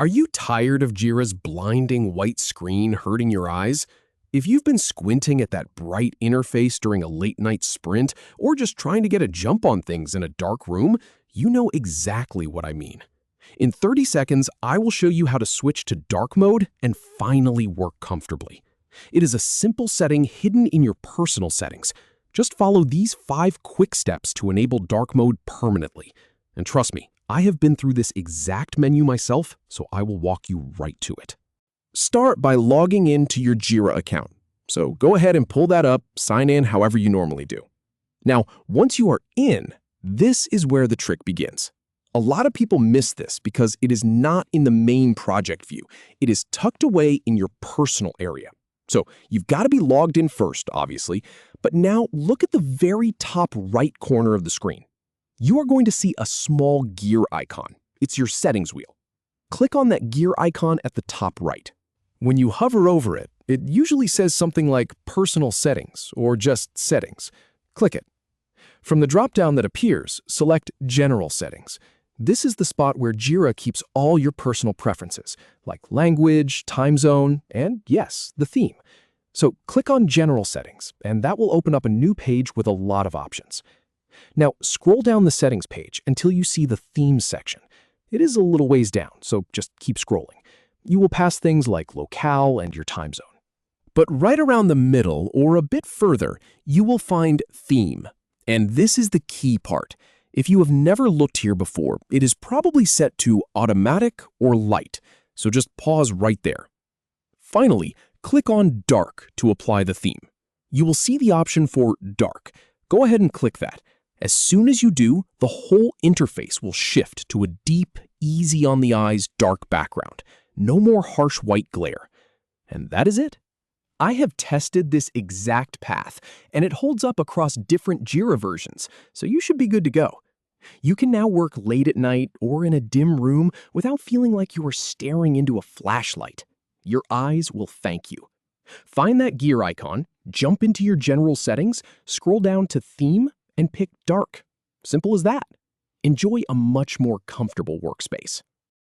Are you tired of Jira's blinding white screen hurting your eyes? If you've been squinting at that bright interface during a late-night sprint or just trying to get a jump on things in a dark room, you know exactly what I mean. In 30 seconds, I will show you how to switch to dark mode and finally work comfortably. It is a simple setting hidden in your personal settings. Just follow these 5 quick steps to enable dark mode permanently. And trust me, I have been through this exact menu myself, so I will walk you right to it. Start by logging into your Jira account. So go ahead and pull that up, sign in however you normally do. Now, once you are in, this is where the trick begins. A lot of people miss this because it is not in the main project view. It is tucked away in your personal area. So you've got to be logged in first, obviously, but now look at the very top right corner of the screen. You are going to see a small gear icon. It's your settings wheel. Click on that gear icon at the top right. When you hover over it, it usually says something like Personal Settings or just Settings. Click it. From the drop-down that appears, select General Settings. This is the spot where Jira keeps all your personal preferences, like language, time zone, and yes, the theme. So click on General Settings, and that will open up a new page with a lot of options. Now, scroll down the settings page until you see the Themes section. It is a little ways down, so just keep scrolling. You will pass things like locale and your time zone. But right around the middle, or a bit further, you will find Theme. And this is the key part. If you have never looked here before, it is probably set to Automatic or Light, so just pause right there. Finally, click on Dark to apply the theme. You will see the option for Dark. Go ahead and click that. As soon as you do, the whole interface will shift to a deep, easy-on-the-eyes dark background. No more harsh white glare. And that is it. I have tested this exact path, and it holds up across different Jira versions, so you should be good to go. You can now work late at night or in a dim room without feeling like you are staring into a flashlight. Your eyes will thank you. Find that gear icon, jump into your general settings, scroll down to Theme, and pick Dark. Simple as that. Enjoy a much more comfortable workspace.